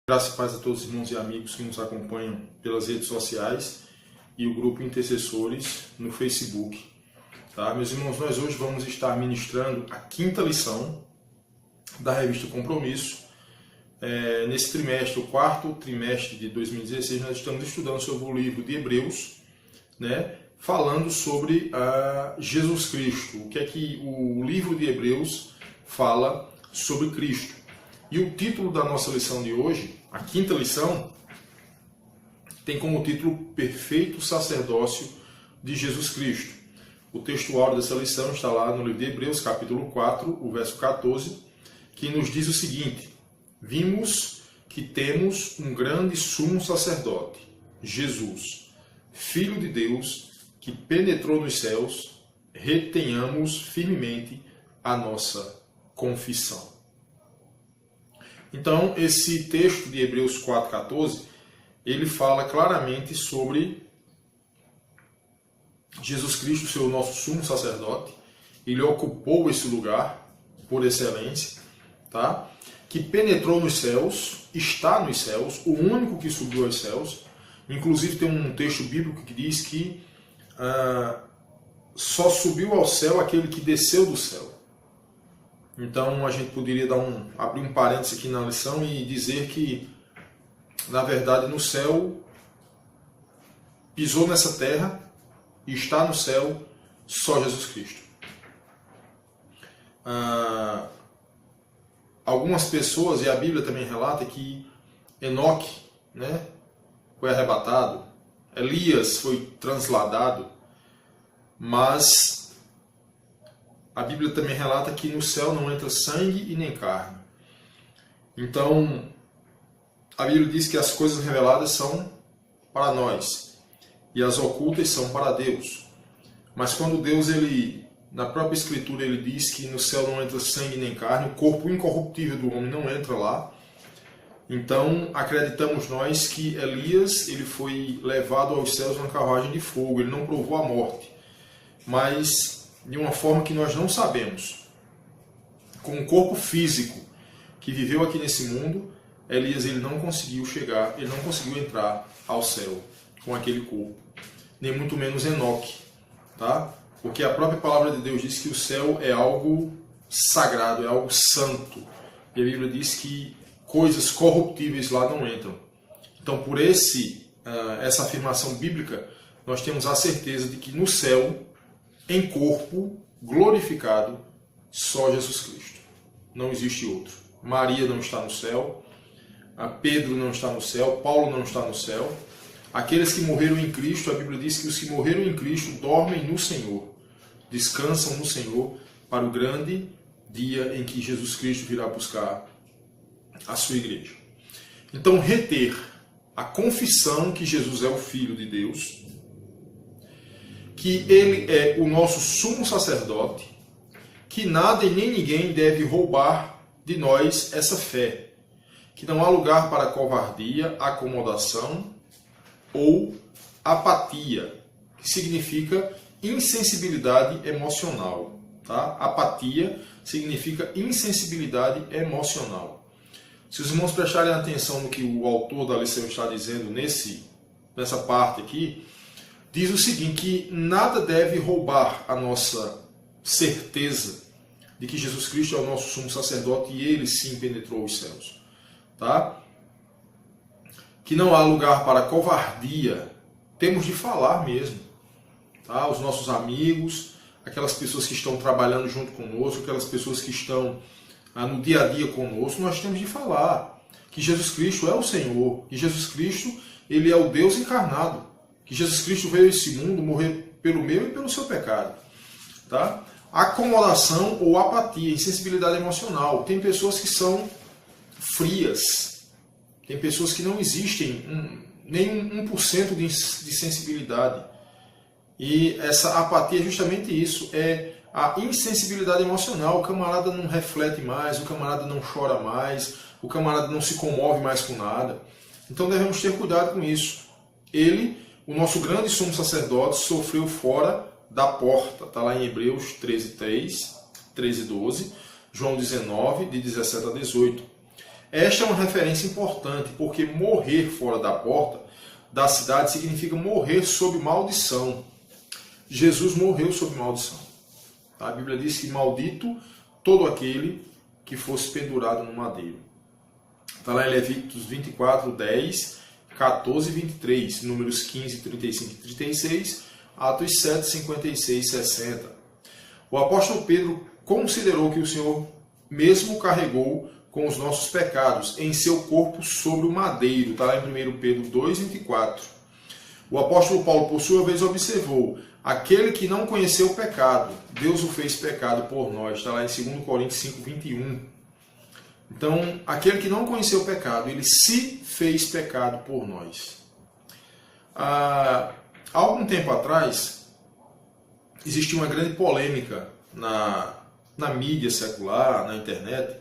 Graça e paz a todos os irmãos e amigos que nos acompanham pelas redes sociais e o grupo Intercessores no Facebook. Tá? Meus irmãos, nós hoje vamos estar ministrando a quinta lição da revista Compromisso. Nesse trimestre, o quarto trimestre de 2016, nós estamos estudando sobre o livro de Hebreus, falando sobre Jesus Cristo. O que é que o livro de Hebreus fala sobre Cristo. E o título da nossa lição de hoje, a quinta lição, tem como título Perfeito Sacerdócio de Jesus Cristo. O texto áureo dessa lição está lá no livro de Hebreus, capítulo 4, o verso 14, que nos diz o seguinte: vimos que temos um grande sumo sacerdote, Jesus, Filho de Deus, que penetrou nos céus, retenhamos firmemente a nossa confissão. Então, esse texto de Hebreus 4,14, ele fala claramente sobre Jesus Cristo, seu nosso sumo sacerdote. Ele ocupou esse lugar por excelência, tá? Que penetrou nos céus, está nos céus, o único que subiu aos céus. Inclusive tem um texto bíblico que diz que só subiu ao céu aquele que desceu do céu. Então a gente poderia abrir um parênteses aqui na lição e dizer que, na verdade, no céu, pisou nessa terra e está no céu só Jesus Cristo. Algumas pessoas, e a Bíblia também relata que Enoque, foi arrebatado, Elias foi transladado, mas a Bíblia também relata que no céu não entra sangue e nem carne. Então, a Bíblia diz que as coisas reveladas são para nós e as ocultas são para Deus. Mas quando Deus, na própria Escritura, ele diz que no céu não entra sangue nem carne, o corpo incorruptível do homem não entra lá. Então, acreditamos nós que Elias ele foi levado aos céus numa carruagem de fogo, ele não provou a morte. Mas de uma forma que nós não sabemos. Com um corpo físico que viveu aqui nesse mundo, Elias ele não conseguiu chegar, ele não conseguiu entrar ao céu com aquele corpo. Nem muito menos Enoque, tá? Porque a própria palavra de Deus diz que o céu é algo sagrado, é algo santo. E a Bíblia diz que coisas corruptíveis lá não entram. Então, por essa afirmação bíblica, nós temos a certeza de que no céu, em corpo glorificado, só Jesus Cristo. Não existe outro. Maria não está no céu, Pedro não está no céu, Paulo não está no céu. Aqueles que morreram em Cristo, a Bíblia diz que os que morreram em Cristo dormem no Senhor, descansam no Senhor para o grande dia em que Jesus Cristo virá buscar a sua igreja. Então, reter a confissão que Jesus é o Filho de Deus, que ele é o nosso sumo sacerdote, que nada e nem ninguém deve roubar de nós essa fé, que não há lugar para covardia, acomodação ou apatia, que significa insensibilidade emocional. Tá? Apatia significa insensibilidade emocional. Se os irmãos prestarem atenção no que o autor da lição está dizendo nessa parte aqui, diz o seguinte, que nada deve roubar a nossa certeza de que Jesus Cristo é o nosso sumo sacerdote e ele sim penetrou os céus. Tá? Que não há lugar para covardia, temos de falar mesmo. Tá? Os nossos amigos, aquelas pessoas que estão trabalhando junto conosco, aquelas pessoas que estão no dia a dia conosco, nós temos de falar que Jesus Cristo é o Senhor, que Jesus Cristo ele é o Deus encarnado, que Jesus Cristo veio a esse mundo morrer pelo meu e pelo seu pecado. Tá? Acomodação ou apatia, insensibilidade emocional. Tem pessoas que são frias, tem pessoas que não existem nem 1% de sensibilidade. E essa apatia é justamente isso, é a insensibilidade emocional. O camarada não reflete mais, o camarada não chora mais, o camarada não se comove mais com nada. Então devemos ter cuidado com isso. O nosso grande sumo sacerdote, sofreu fora da porta. Está lá em Hebreus 13:3, 13:12, João 19, de 17 a 18. Esta é uma referência importante, porque morrer fora da porta da cidade significa morrer sob maldição. Jesus morreu sob maldição. A Bíblia diz que maldito todo aquele que fosse pendurado no madeiro. Está lá em Levíticos 24, 10, 14 e 23, números 15, 35 e 36, Atos 7, 56 e 60. O apóstolo Pedro considerou que o Senhor mesmo carregou com os nossos pecados em seu corpo sobre o madeiro. Está lá em 1 Pedro 2, 24. O apóstolo Paulo, por sua vez, observou: aquele que não conheceu o pecado, Deus o fez pecado por nós. Está lá em 2 Coríntios 5, 21. Então, aquele que não conheceu o pecado, ele se fez pecado por nós. Há algum tempo atrás, existia uma grande polêmica na mídia secular, na internet,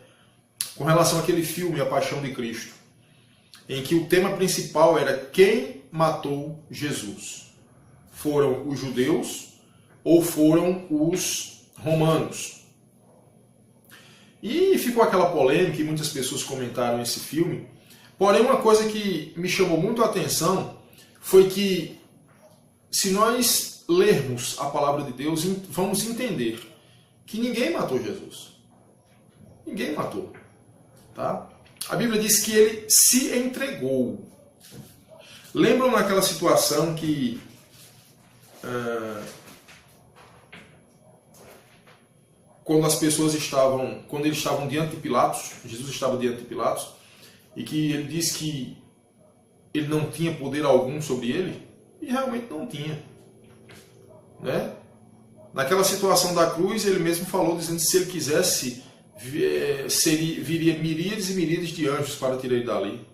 com relação àquele filme A Paixão de Cristo, em que o tema principal era quem matou Jesus. Foram os judeus ou foram os romanos? E ficou aquela polêmica e muitas pessoas comentaram esse filme. Porém, uma coisa que me chamou muito a atenção foi que, se nós lermos a palavra de Deus, vamos entender que ninguém matou Jesus. Ninguém matou. Tá? A Bíblia diz que ele se entregou. Lembram naquela situação que quando eles estavam diante de Pilatos, Jesus estava diante de Pilatos, e que ele disse que ele não tinha poder algum sobre ele, e realmente não tinha. Né? Naquela situação da cruz, ele mesmo falou, dizendo que se ele quisesse, viria miríades e miríades de anjos para tirar ele dali.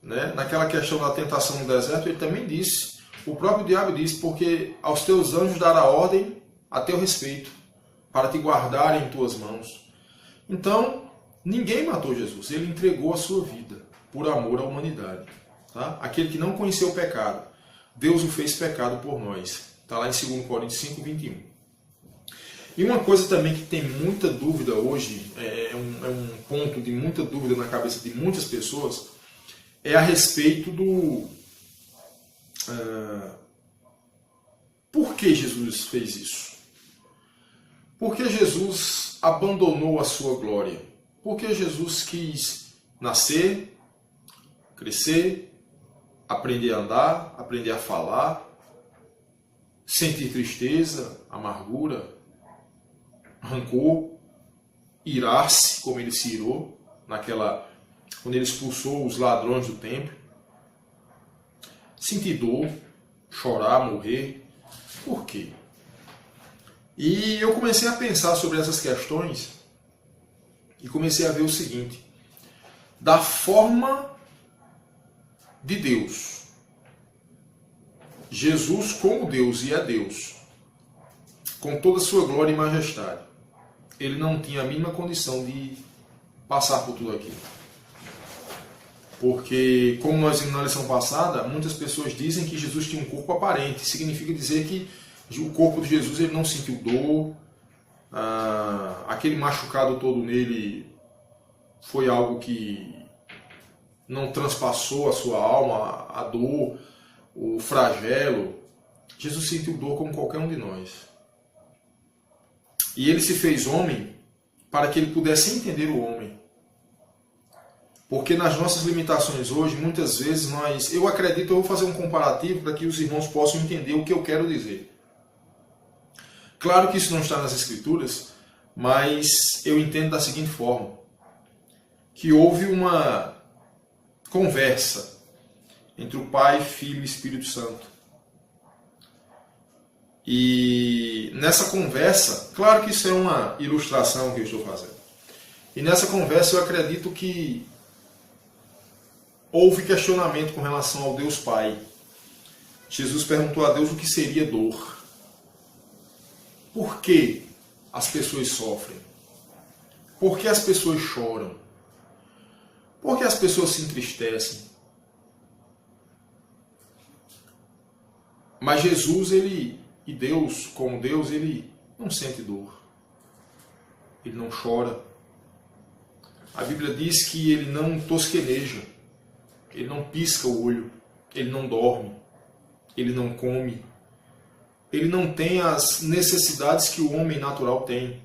Né? Naquela questão da tentação no deserto, ele também disse, o próprio diabo disse, porque aos teus anjos dará ordem a teu respeito, para te guardarem em tuas mãos. Então, ninguém matou Jesus, ele entregou a sua vida por amor à humanidade. Tá? Aquele que não conheceu o pecado, Deus o fez pecado por nós. Está lá em 2 Coríntios 5, 21. E uma coisa também que tem muita dúvida hoje, é um ponto de muita dúvida na cabeça de muitas pessoas, é a respeito do... por que Jesus fez isso? Por que Jesus abandonou a sua glória? Por que Jesus quis nascer, crescer, aprender a andar, aprender a falar, sentir tristeza, amargura, rancor, irar-se, como ele se irou, quando ele expulsou os ladrões do templo, sentir dor, chorar, morrer? Por quê? E eu comecei a pensar sobre essas questões e comecei a ver o seguinte: da forma de Deus, Jesus como Deus e é Deus, com toda a sua glória e majestade, ele não tinha a mínima condição de passar por tudo aquilo. Porque, como nós vimos na lição passada, muitas pessoas dizem que Jesus tinha um corpo aparente. Significa dizer que o corpo de Jesus ele não sentiu dor, aquele machucado todo nele foi algo que não transpassou a sua alma, a dor, o flagelo. Jesus sentiu dor como qualquer um de nós. E ele se fez homem para que ele pudesse entender o homem. Porque nas nossas limitações hoje, muitas vezes eu vou fazer um comparativo para que os irmãos possam entender o que eu quero dizer. Claro que isso não está nas Escrituras, mas eu entendo da seguinte forma, que houve uma conversa entre o Pai, Filho e Espírito Santo. E nessa conversa, claro que isso é uma ilustração que eu estou fazendo, e nessa conversa eu acredito que houve questionamento com relação ao Deus Pai. Jesus perguntou a Deus o que seria dor. Por que as pessoas sofrem? Por que as pessoas choram? Por que as pessoas se entristecem? Mas Jesus, e Deus, como Deus, ele não sente dor. Ele não chora. A Bíblia diz que ele não tosqueneja, ele não pisca o olho, ele não dorme, ele não come, ele não tem as necessidades que o homem natural tem.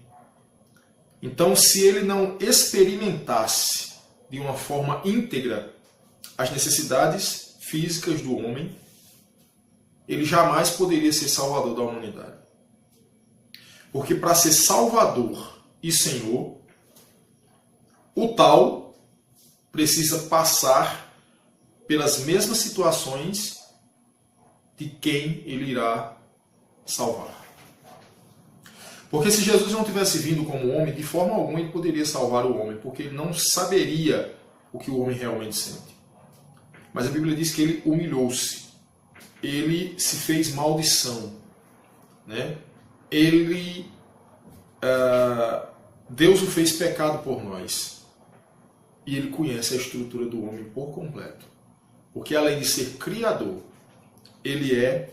Então, se ele não experimentasse de uma forma íntegra as necessidades físicas do homem, ele jamais poderia ser salvador da humanidade. Porque para ser salvador e senhor, o tal precisa passar pelas mesmas situações de quem ele irá salvar. Porque se Jesus não tivesse vindo como homem, de forma alguma ele poderia salvar o homem, porque ele não saberia o que o homem realmente sente. Mas a Bíblia diz que ele humilhou-se, ele se fez maldição, né? Deus o fez pecado por nós, e ele conhece a estrutura do homem por completo, porque além de ser criador, ele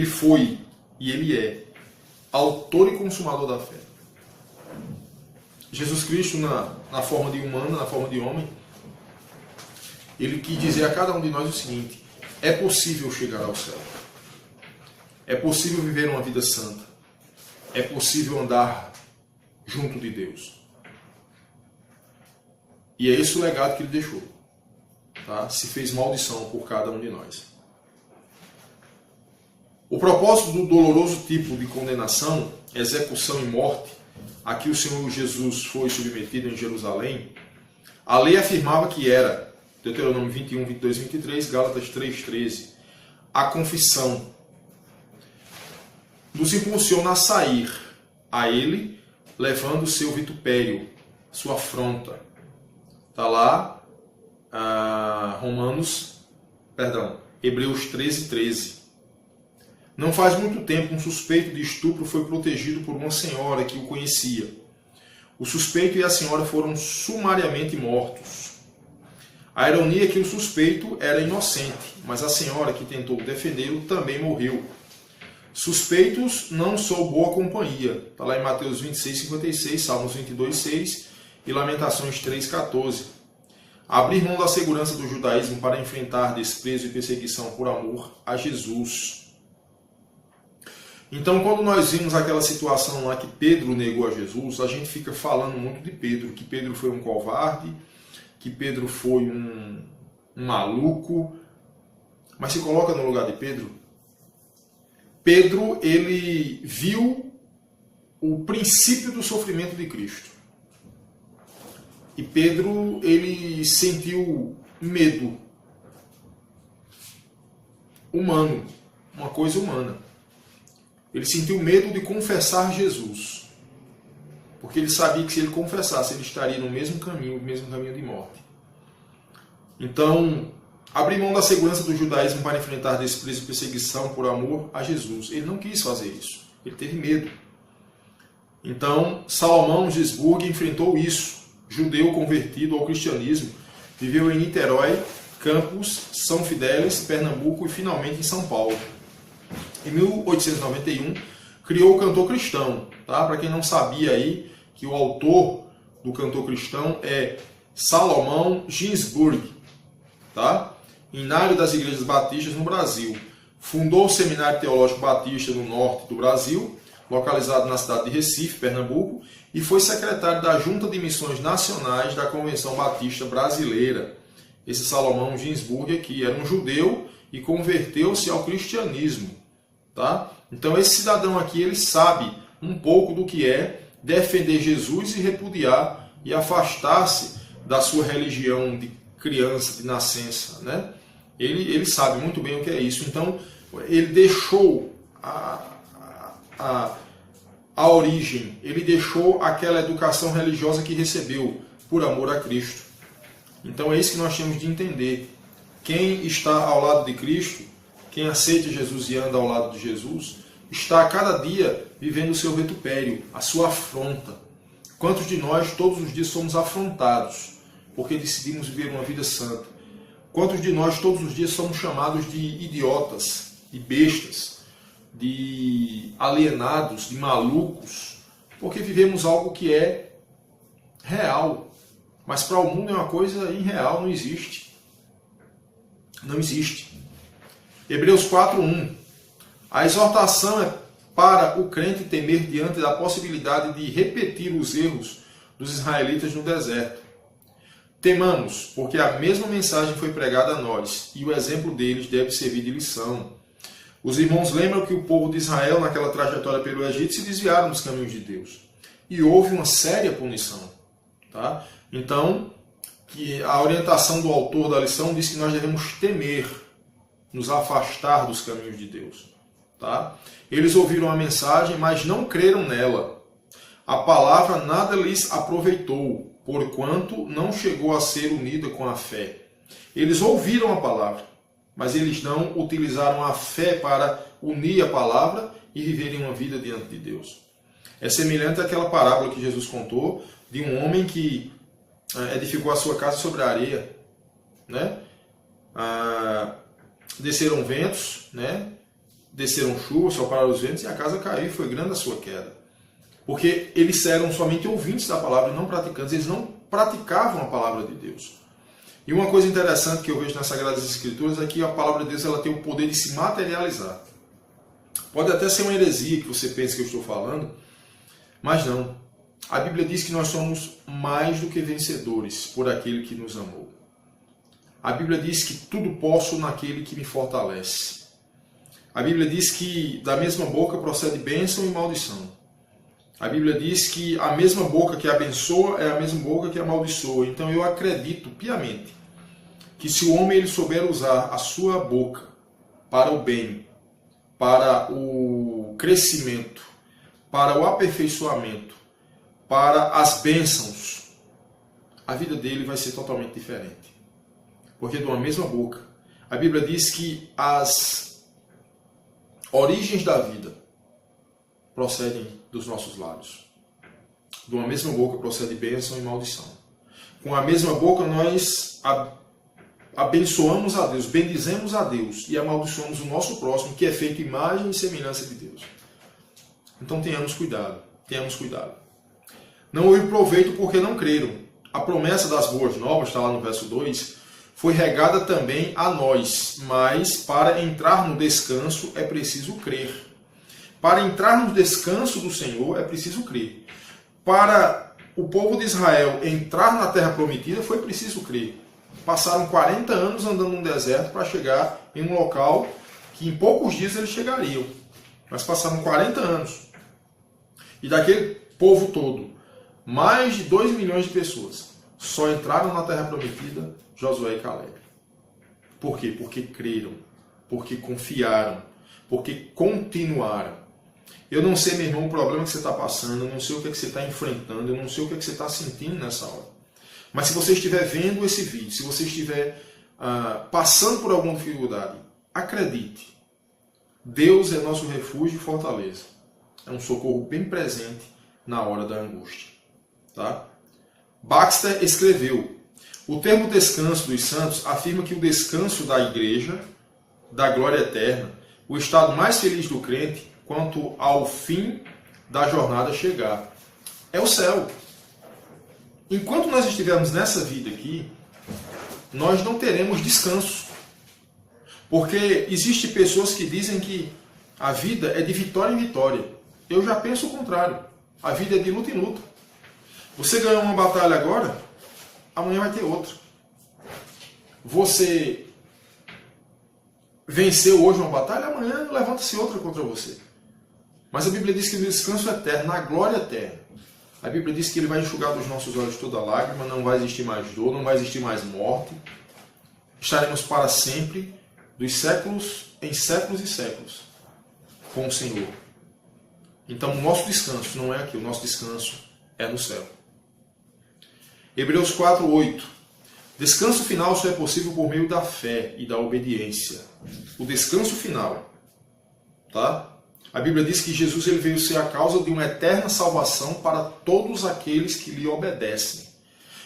foi e ele é autor e consumador da fé. Jesus Cristo, na forma de humano, na forma de homem, ele quis dizer a cada um de nós o seguinte: é possível chegar ao céu, é possível viver uma vida santa, é possível andar junto de Deus. E é esse o legado que ele deixou, tá? Se fez maldição por cada um de nós. O propósito do doloroso tipo de condenação, execução e morte, a que o Senhor Jesus foi submetido em Jerusalém, a lei afirmava que era, Deuteronômio 21, 22, 23, Gálatas 3, 13, a confissão nos impulsiona a sair a ele, levando o seu vitupério, sua afronta. Está lá, Hebreus 13, 13. Não faz muito tempo, um suspeito de estupro foi protegido por uma senhora que o conhecia. O suspeito e a senhora foram sumariamente mortos. A ironia é que o suspeito era inocente, mas a senhora que tentou defendê-lo também morreu. Suspeitos não sou boa companhia. Está lá em Mateus 26, 56, Salmos 22, 6 e Lamentações 3, 14. Abrir mão da segurança do judaísmo para enfrentar desprezo e perseguição por amor a Jesus. Então, quando nós vimos aquela situação lá que Pedro negou a Jesus, a gente fica falando muito de Pedro, que Pedro foi um covarde, que Pedro foi um maluco. Mas se coloca no lugar de Pedro. Pedro, ele viu o princípio do sofrimento de Cristo. E Pedro, ele sentiu medo humano, uma coisa humana. Ele sentiu medo de confessar Jesus, porque ele sabia que se ele confessasse, ele estaria no mesmo caminho de morte. Então, abrir mão da segurança do judaísmo para enfrentar desprezo e perseguição por amor a Jesus. Ele não quis fazer isso, ele teve medo. Então, Salomão Gisburg enfrentou isso, judeu convertido ao cristianismo, viveu em Niterói, Campos, São Fidélis, Pernambuco e finalmente em São Paulo. Em 1891, criou o Cantor Cristão. Tá? Para quem não sabia aí, que o autor do Cantor Cristão é Salomão Gisburg, tá? Inário das Igrejas Batistas no Brasil. Fundou o Seminário Teológico Batista no norte do Brasil, localizado na cidade de Recife, Pernambuco, e foi secretário da Junta de Missões Nacionais da Convenção Batista Brasileira. Esse Salomão Gisburg aqui era um judeu e converteu-se ao cristianismo. Tá? Então esse cidadão aqui, ele sabe um pouco do que é defender Jesus e repudiar e afastar-se da sua religião de criança, de nascença. Né? Ele sabe muito bem o que é isso. Então ele deixou a origem, ele deixou aquela educação religiosa que recebeu por amor a Cristo. Então é isso que nós temos de entender. Quem está ao lado de Cristo, quem aceita Jesus e anda ao lado de Jesus, está a cada dia vivendo o seu vitupério, a sua afronta. Quantos de nós todos os dias somos afrontados porque decidimos viver uma vida santa? Quantos de nós todos os dias somos chamados de idiotas, de bestas, de alienados, de malucos, porque vivemos algo que é real. Mas para o mundo é uma coisa irreal, não existe. Não existe. Hebreus 4:1. A exortação é para o crente temer diante da possibilidade de repetir os erros dos israelitas no deserto. Temamos, porque a mesma mensagem foi pregada a nós, e o exemplo deles deve servir de lição. Os irmãos lembram que o povo de Israel, naquela trajetória pelo Egito, se desviaram dos caminhos de Deus. E houve uma séria punição. Tá? Então, que a orientação do autor da lição diz que nós devemos temer, nos afastar dos caminhos de Deus. Tá? Eles ouviram a mensagem, mas não creram nela. A palavra nada lhes aproveitou, porquanto não chegou a ser unida com a fé. Eles ouviram a palavra, mas eles não utilizaram a fé para unir a palavra e viverem uma vida diante de Deus. É semelhante àquela parábola que Jesus contou de um homem que edificou a sua casa sobre a areia. Né? Desceram ventos, né? Desceram chuvas, sopraram os ventos e a casa caiu e foi grande a sua queda. Porque eles eram somente ouvintes da palavra e não praticantes. Eles não praticavam a palavra de Deus. E uma coisa interessante que eu vejo nas Sagradas Escrituras é que a palavra de Deus ela tem o poder de se materializar. Pode até ser uma heresia que você pensa que eu estou falando, mas não. A Bíblia diz que nós somos mais do que vencedores por aquele que nos amou. A Bíblia diz que tudo posso naquele que me fortalece. A Bíblia diz que da mesma boca procede bênção e maldição. A Bíblia diz que a mesma boca que abençoa é a mesma boca que amaldiçoa. Então eu acredito piamente que se o homem ele souber usar a sua boca para o bem, para o crescimento, para o aperfeiçoamento, para as bênçãos, a vida dele vai ser totalmente diferente. Porque de uma mesma boca, a Bíblia diz que as origens da vida procedem dos nossos lábios. De uma mesma boca procede bênção e maldição. Com a mesma boca nós abençoamos a Deus, bendizemos a Deus e amaldiçoamos o nosso próximo, que é feito imagem e semelhança de Deus. Então tenhamos cuidado, tenhamos cuidado. Não houve proveito porque não creram. A promessa das boas novas, está lá no verso 2, foi regada também a nós, mas para entrar no descanso é preciso crer. Para entrar no descanso do Senhor é preciso crer. Para o povo de Israel entrar na terra prometida foi preciso crer. Passaram 40 anos andando no deserto para chegar em um local que em poucos dias eles chegariam. Mas passaram 40 anos. E daquele povo todo, mais de 2 milhões de pessoas só entraram na terra prometida Josué e Caleb. Por quê? Porque creram, porque confiaram, porque continuaram. Eu não sei, meu irmão, o problema que você está passando, eu não sei o que, é que você está enfrentando, eu não sei o que, é que você está sentindo nessa hora. Mas se você estiver vendo esse vídeo, se você estiver passando por alguma dificuldade, acredite, Deus é nosso refúgio e fortaleza. É um socorro bem presente na hora da angústia. Tá? Baxter escreveu: o termo descanso dos santos afirma que o descanso da igreja, da glória eterna, o estado mais feliz do crente, quanto ao fim da jornada chegar, é o céu. Enquanto nós estivermos nessa vida aqui, nós não teremos descanso. Porque existem pessoas que dizem que a vida é de vitória em vitória. Eu já penso o contrário. A vida é de luta em luta. Você ganhou uma batalha agora, amanhã vai ter outra. Você venceu hoje uma batalha, amanhã levanta-se outra contra você. Mas a Bíblia diz que o descanso é eterno, na glória eterna. A Bíblia diz que Ele vai enxugar dos nossos olhos toda lágrima, não vai existir mais dor, não vai existir mais morte. Estaremos para sempre, dos séculos em séculos e séculos, com o Senhor. Então o nosso descanso não é aqui, o nosso descanso é no céu. Hebreus 4:8. Descanso final só é possível por meio da fé e da obediência. O descanso final, tá? A Bíblia diz que Jesus ele veio ser a causa de uma eterna salvação para todos aqueles que lhe obedecem.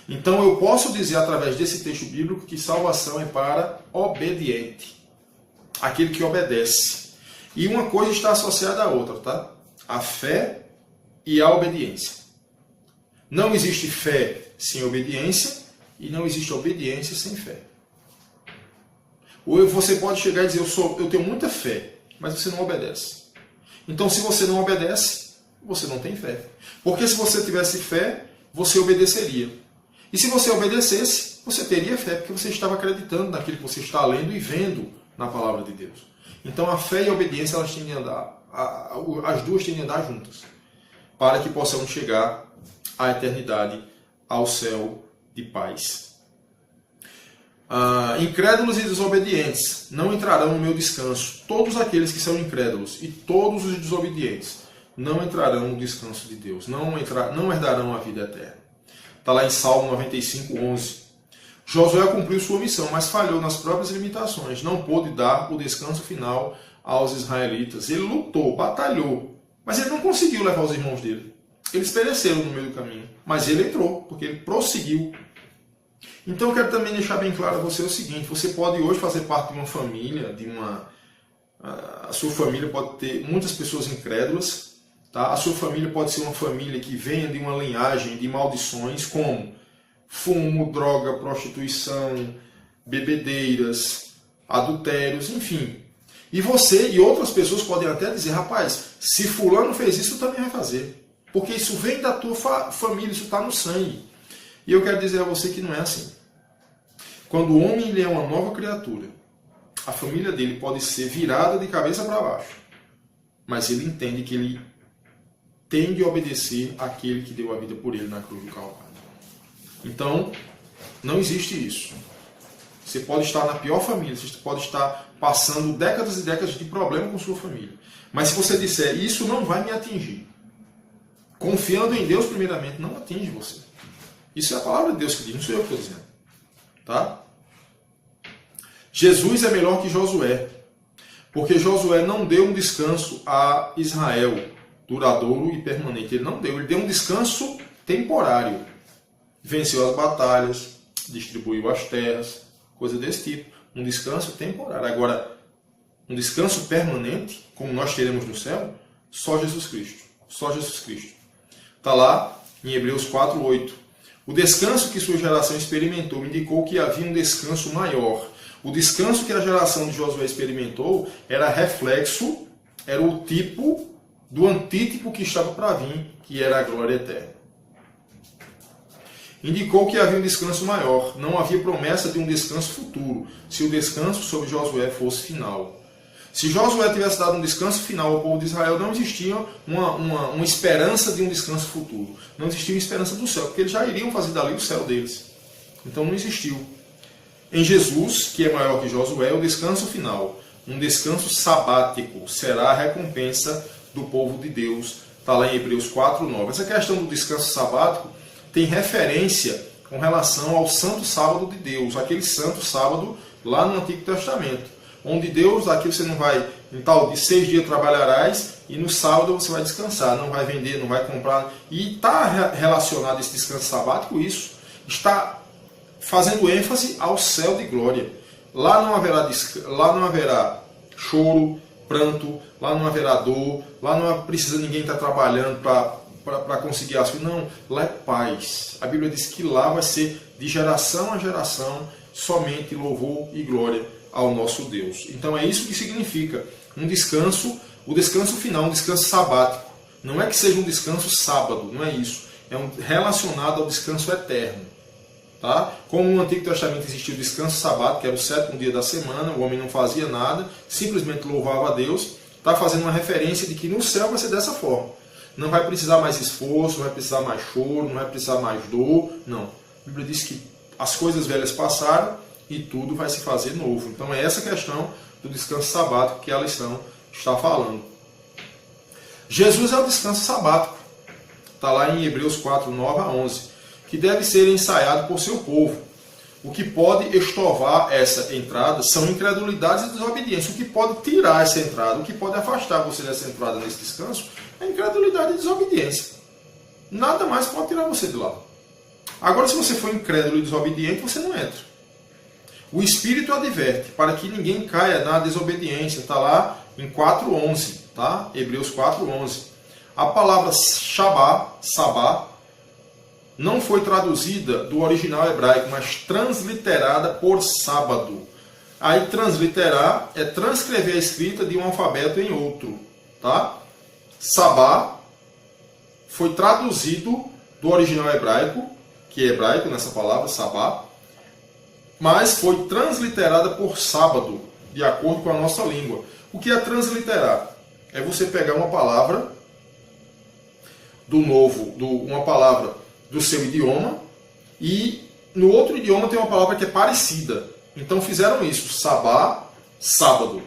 Então eu posso dizer através desse texto bíblico que salvação é para obediente, aquele que obedece. E uma coisa está associada à outra, tá? A fé e a obediência. Não existe fé sem obediência e não existe obediência sem fé. Ou você pode chegar e dizer, eu tenho muita fé, mas você não obedece. Então, se você não obedece, você não tem fé. Porque se você tivesse fé, você obedeceria. E se você obedecesse, você teria fé, porque você estava acreditando naquilo que você está lendo e vendo na palavra de Deus. Então, a fé e a obediência, elas tendem a andar, as duas tendem a andar juntas, para que possamos chegar à eternidade, ao céu de paz. Incrédulos e desobedientes não entrarão no meu descanso. Todos aqueles que são incrédulos e todos os desobedientes não entrarão no descanso de Deus, não herdarão a vida eterna. Está lá em Salmo 95, 11. Josué cumpriu sua missão, mas falhou nas próprias limitações. Não pôde dar o descanso final aos israelitas. Ele lutou, batalhou, mas ele não conseguiu levar os irmãos dele. Eles pereceram no meio do caminho, mas ele entrou, porque ele prosseguiu. Então eu quero também deixar bem claro a você o seguinte: você pode hoje fazer parte de uma família, a sua família pode ter muitas pessoas incrédulas, tá? A sua família pode ser uma família que venha de uma linhagem de maldições, como fumo, droga, prostituição, bebedeiras, adultérios, enfim. E você e outras pessoas podem até dizer, rapaz, se fulano fez isso, também vai fazer. Porque isso vem da tua família, isso está no sangue. E eu quero dizer a você que não é assim. Quando o homem ele é uma nova criatura, a família dele pode ser virada de cabeça para baixo, mas ele entende que ele tem de obedecer àquele que deu a vida por ele na cruz do Calvário. Então, não existe isso. Você pode estar na pior família, você pode estar passando décadas e décadas de problema com sua família. Mas se você disser, isso não vai me atingir, confiando em Deus primeiramente, não atinge você. Isso é a palavra de Deus que diz, não sou eu que estou dizendo. Tá? Jesus é melhor que Josué, porque Josué não deu um descanso a Israel, duradouro e permanente. Ele não deu, ele deu um descanso temporário. Venceu as batalhas, distribuiu as terras, coisa desse tipo. Um descanso temporário. Agora, um descanso permanente, como nós teremos no céu, só Jesus Cristo. Só Jesus Cristo. Está lá em Hebreus 4:8. O descanso que sua geração experimentou me indicou que havia um descanso maior. O descanso que a geração de Josué experimentou era reflexo, era o tipo do antítipo que estava para vir, que era a glória eterna. Indicou que havia um descanso maior. Não havia promessa de um descanso futuro, se o descanso sobre Josué fosse final. Se Josué tivesse dado um descanso final ao povo de Israel, não existia uma esperança de um descanso futuro. Não existia uma esperança do céu, porque eles já iriam fazer dali o céu deles. Então não existiu. Em Jesus, que é maior que Josué, o descanso final, um descanso sabático, será a recompensa do povo de Deus. Está lá em Hebreus 4:9. Essa questão do descanso sabático tem referência com relação ao santo sábado de Deus, aquele santo sábado lá no Antigo Testamento, onde Deus, aqui você não vai, em tal de 6 dias trabalharás, e no sábado você vai descansar, não vai vender, não vai comprar. E está relacionado esse descanso sabático, isso está fazendo ênfase ao céu de glória. Lá não haverá choro, pranto, lá não haverá dor, lá não precisa ninguém estar trabalhando para conseguir as coisas. Não, lá é paz. A Bíblia diz que lá vai ser de geração a geração somente louvor e glória ao nosso Deus. Então é isso que significa um descanso, o descanso final, um descanso sabático. Não é que seja um descanso sábado, não é isso. É relacionado ao descanso eterno. Tá? Como no Antigo Testamento existia o descanso sabático, que era o 7º dia da semana, o homem não fazia nada, simplesmente louvava a Deus, está fazendo uma referência de que no céu vai ser dessa forma. Não vai precisar mais esforço, não vai precisar mais choro, não vai precisar mais dor, não. A Bíblia diz que as coisas velhas passaram e tudo vai se fazer novo. Então é essa questão do descanso sabático que a lição está falando. Jesus é o descanso sabático. Está lá em Hebreus 4:9-11. Que deve ser ensaiado por seu povo. O que pode estovar essa entrada são incredulidades e desobediência. O que pode tirar essa entrada, o que pode afastar você dessa entrada nesse descanso, é incredulidade e desobediência. Nada mais pode tirar você de lá. Agora, se você for incrédulo e desobediente, você não entra. O Espírito adverte para que ninguém caia na desobediência. Está lá em 4:11, tá? Hebreus 4:11. A palavra sabá, não foi traduzida do original hebraico, mas transliterada por sábado. Aí transliterar é transcrever a escrita de um alfabeto em outro, tá? Sabá foi traduzido do original hebraico, que é hebraico nessa palavra, sabá, mas foi transliterada por sábado, de acordo com a nossa língua. O que é transliterar? É você pegar uma palavra uma palavra do seu idioma, e no outro idioma tem uma palavra que é parecida. Então fizeram isso: sabá, sábado.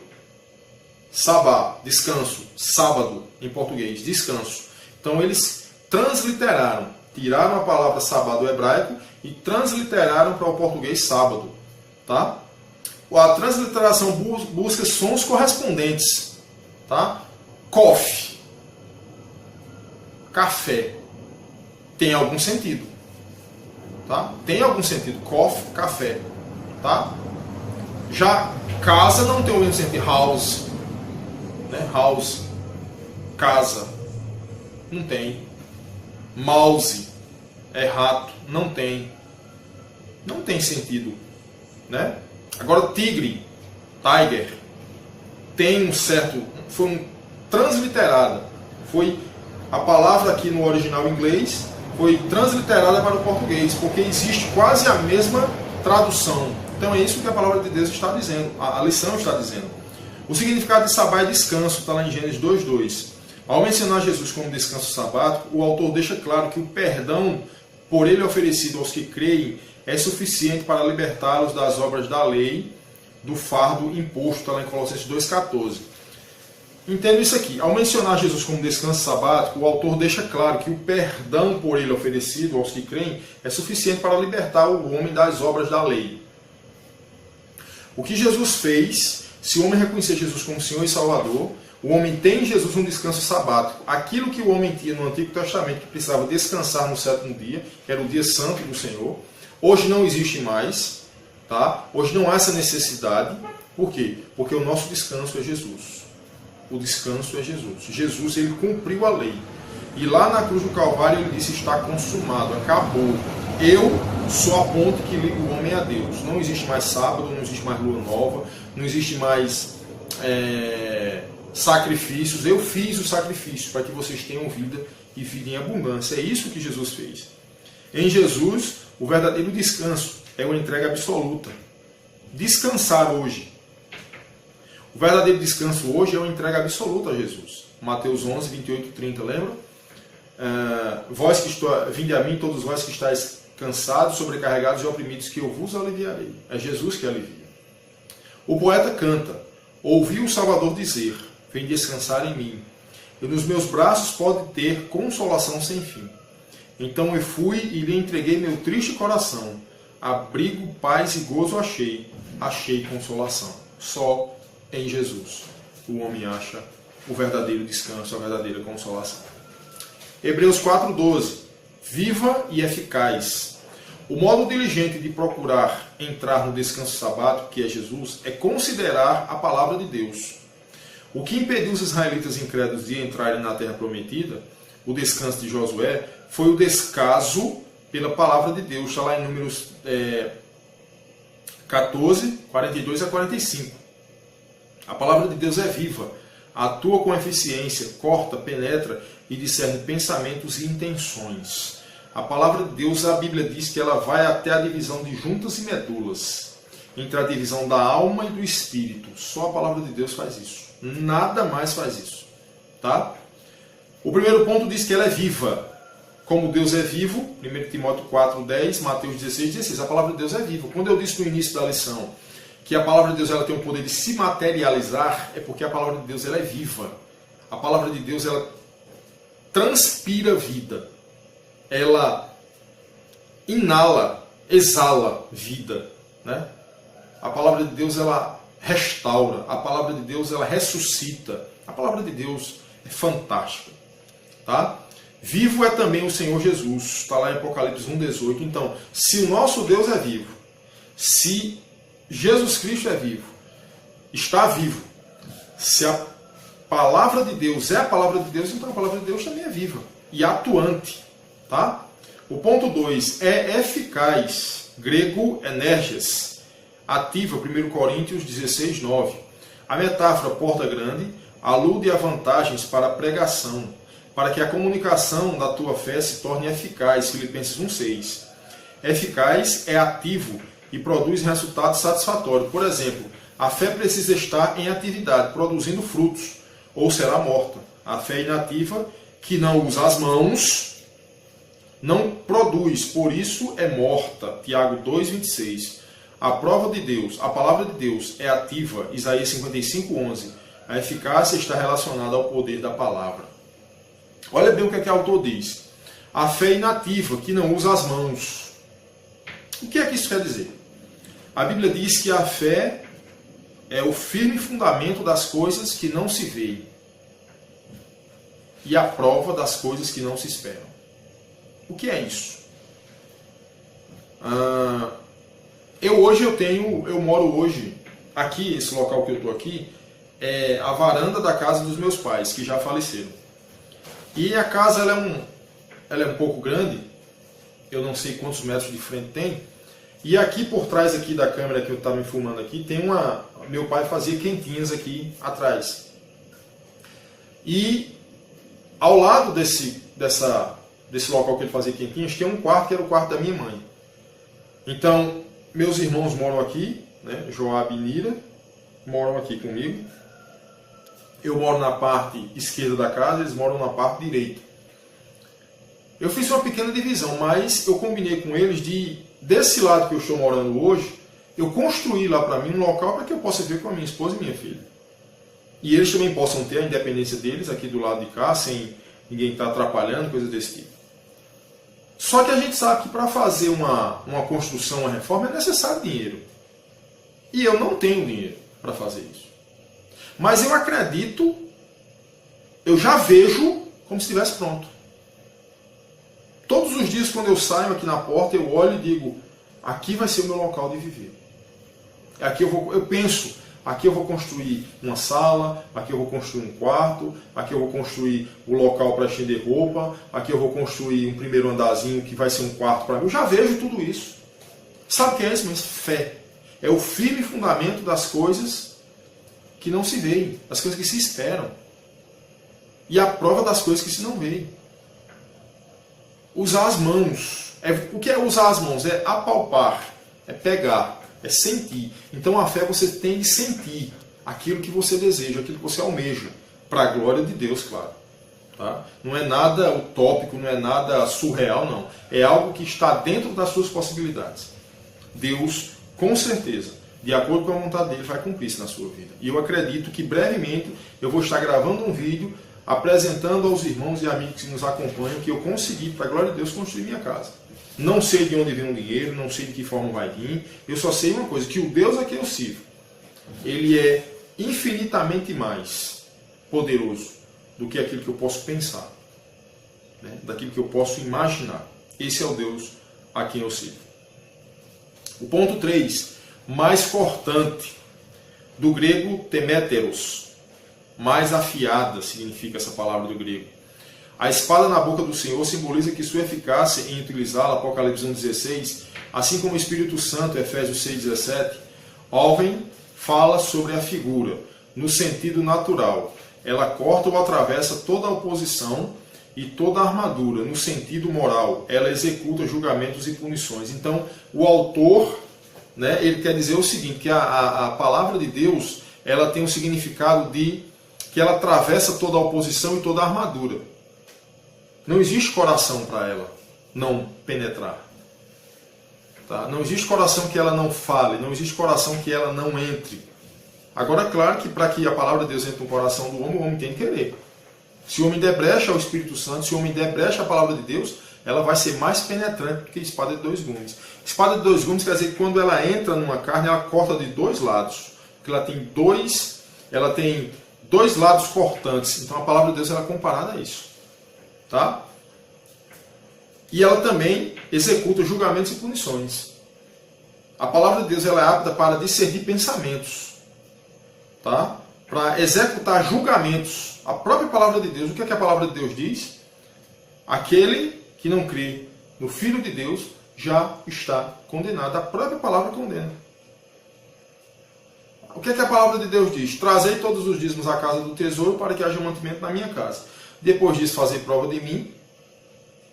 Sabá, descanso. Sábado, em português, descanso. Então eles transliteraram, tiraram a palavra sabá do hebraico e transliteraram para o português sábado. Tá? A transliteração busca sons correspondentes. Tá? Coffee, café, tem algum sentido. Tá? Tem algum sentido. Coffee, café. Tá? Já casa não tem o mesmo sentido. House, né? House, casa, não tem. Mouse é rato, não tem. Não tem sentido, né? Agora tigre, tiger, tem um certo, foi transliterada. Foi a palavra aqui no original inglês foi transliterada para o português, porque existe quase a mesma tradução. Então é isso que a palavra de Deus está dizendo, a lição está dizendo. O significado de sabá é descanso, está lá em Gênesis 2:2. Ao mencionar Jesus como descanso sabático, o autor deixa claro que o perdão por ele oferecido aos que creem é suficiente para libertá-los das obras da lei, do fardo imposto, está lá em Colossenses 2:14. Entendo isso aqui. Ao mencionar Jesus como descanso sabático, o autor deixa claro que o perdão por ele oferecido aos que creem é suficiente para libertar o homem das obras da lei. O que Jesus fez, se o homem reconhecer Jesus como Senhor e Salvador, o homem tem em Jesus um descanso sabático. Aquilo que o homem tinha no Antigo Testamento, que precisava descansar no sétimo dia, que era o dia santo do Senhor, hoje não existe mais. Tá? Hoje não há essa necessidade. Por quê? Porque o nosso descanso é Jesus. O descanso é Jesus. Jesus, ele cumpriu a lei. E lá na cruz do Calvário ele disse: está consumado, acabou. Eu sou a ponte que liga o homem a Deus. Não existe mais sábado, não existe mais lua nova, não existe mais sacrifícios. Eu fiz o sacrifício para que vocês tenham vida e vida em abundância. É isso que Jesus fez. Em Jesus, o verdadeiro descanso é uma entrega absoluta. Descansar hoje. O verdadeiro descanso hoje é uma entrega absoluta a Jesus. Mateus 11, 28 e 30, lembra? Vinde a mim todos vós que estáis cansados, sobrecarregados e oprimidos, que eu vos aliviarei. É Jesus que alivia. O poeta canta: ouvi o Salvador dizer, vem descansar em mim, e nos meus braços pode ter consolação sem fim. Então eu fui e lhe entreguei meu triste coração, abrigo, paz e gozo achei consolação. Só em Jesus o homem acha o verdadeiro descanso, a verdadeira consolação. Hebreus 4:12. Viva e eficaz. O modo diligente de procurar entrar no descanso sabático, que é Jesus, é considerar a palavra de Deus. O que impediu os israelitas incrédulos de entrarem na terra prometida, o descanso de Josué, foi o descaso pela palavra de Deus. Está lá em Números 14, 42 a 45. A palavra de Deus é viva, atua com eficiência, corta, penetra e discerne pensamentos e intenções. A palavra de Deus, a Bíblia diz que ela vai até a divisão de juntas e medulas, entre a divisão da alma e do espírito. Só a palavra de Deus faz isso. Nada mais faz isso. Tá? O primeiro ponto diz que ela é viva. Como Deus é vivo, 1 Timóteo 4:10, Mateus 16:16. A palavra de Deus é viva. Quando eu disse no início da lição que a palavra de Deus ela tem o poder de se materializar, é porque a palavra de Deus ela é viva. A palavra de Deus ela transpira vida. Ela inala, exala vida, né? A palavra de Deus ela restaura, a palavra de Deus ela ressuscita. A palavra de Deus é fantástica, tá? Vivo é também o Senhor Jesus, está lá em Apocalipse 1:18. Então, se o nosso Deus é vivo, se Jesus Cristo é vivo, está vivo, se a palavra de Deus é a palavra de Deus, então a palavra de Deus também é viva e atuante, tá? O ponto 2 é eficaz, grego energias, ativa, 1 Coríntios 16, 9. A metáfora porta grande alude a vantagens para a pregação, para que a comunicação da tua fé se torne eficaz, Filipenses 1,6. Eficaz é ativo e produz resultados satisfatórios. Por exemplo, a fé precisa estar em atividade, produzindo frutos, ou será morta. A fé inativa, que não usa as mãos, não produz, por isso é morta. Tiago 2,26. A prova de Deus, a palavra de Deus é ativa, Isaías 55,11. A eficácia está relacionada ao poder da palavra. Olha bem o que é que o autor diz. A fé inativa, que não usa as mãos. O que é que isso quer dizer? A Bíblia diz que a fé é o firme fundamento das coisas que não se veem e a prova das coisas que não se esperam. O que é isso? Eu moro hoje, aqui, esse local que eu estou aqui, é a varanda da casa dos meus pais, que já faleceram. E a casa ela é um pouco grande, eu não sei quantos metros de frente tem, e aqui por trás aqui da câmera que eu estava me filmando aqui, tem meu pai fazia quentinhas aqui atrás. E ao lado desse local que ele fazia quentinhas, tinha um quarto que era o quarto da minha mãe. Então, meus irmãos moram aqui, né, Joab e Nira, moram aqui comigo. Eu moro na parte esquerda da casa, eles moram na parte direita. Eu fiz uma pequena divisão, mas eu combinei com eles desse lado que eu estou morando hoje, eu construí lá para mim um local para que eu possa ver com a minha esposa e minha filha. E eles também possam ter a independência deles aqui do lado de cá, sem ninguém estar atrapalhando, coisas desse tipo. Só que a gente sabe que para fazer uma construção, uma reforma, é necessário dinheiro. E eu não tenho dinheiro para fazer isso. Mas eu acredito, eu já vejo como se estivesse pronto. Todos os dias, quando eu saio aqui na porta, eu olho e digo, aqui vai ser o meu local de viver. Aqui eu penso, aqui eu vou construir uma sala, aqui eu vou construir um quarto, aqui eu vou construir o local para estender roupa, aqui eu vou construir um primeiro andarzinho que vai ser um quarto para mim. Eu já vejo tudo isso. Sabe o que é isso? Mas fé. É o firme fundamento das coisas que não se veem, das coisas que se esperam. E a prova das coisas que se não veem. Usar as mãos. O que é usar as mãos? É apalpar, é pegar, é sentir. Então a fé você tem de sentir aquilo que você deseja, aquilo que você almeja, para a glória de Deus, claro. Tá? Não é nada utópico, não é nada surreal, não. É algo que está dentro das suas possibilidades. Deus, com certeza, de acordo com a vontade dele, vai cumprir isso na sua vida. E eu acredito que brevemente eu vou estar gravando um vídeo apresentando aos irmãos e amigos que nos acompanham que eu consegui, para a glória de Deus, construir minha casa. Não sei de onde vem o dinheiro, não sei de que forma vai vir, eu só sei uma coisa, que o Deus a quem eu sirvo, ele é infinitamente mais poderoso do que aquilo que eu posso pensar, né? Daquilo que eu posso imaginar. Esse é o Deus a quem eu sirvo. O ponto 3, mais cortante, do grego teméteros, mais afiada significa essa palavra do grego. A espada na boca do Senhor simboliza que sua eficácia em utilizá-la, Apocalipse 1,16, assim como o Espírito Santo, Efésios 6,17, Alvin fala sobre a figura, no sentido natural. Ela corta ou atravessa toda a oposição e toda a armadura, no sentido moral. Ela executa julgamentos e punições. Então, o autor, né, ele quer dizer o seguinte, que a palavra de Deus, ela tem um significado de que ela atravessa toda a oposição e toda a armadura. Não existe coração para ela não penetrar. Tá? Não existe coração que ela não fale, não existe coração que ela não entre. Agora, claro que para que a palavra de Deus entre no coração do homem, o homem tem que querer. Se o homem der brecha ao Espírito Santo, se o homem der brecha à palavra de Deus, ela vai ser mais penetrante do que a espada de dois gumes. Espada de dois gumes quer dizer que quando ela entra numa carne, ela corta de dois lados. Porque ela tem dois lados cortantes. Então a palavra de Deus ela é comparada a isso. Tá? E ela também executa julgamentos e punições. A palavra de Deus ela é apta para discernir pensamentos. Tá? Para executar julgamentos. A própria palavra de Deus, o que é que a palavra de Deus diz? Aquele que não crê no Filho de Deus, já está condenado. A própria palavra condena. O que é que a palavra de Deus diz? Trazei todos os dízimos à casa do tesouro para que haja mantimento na minha casa. Depois disso, fazer prova de mim.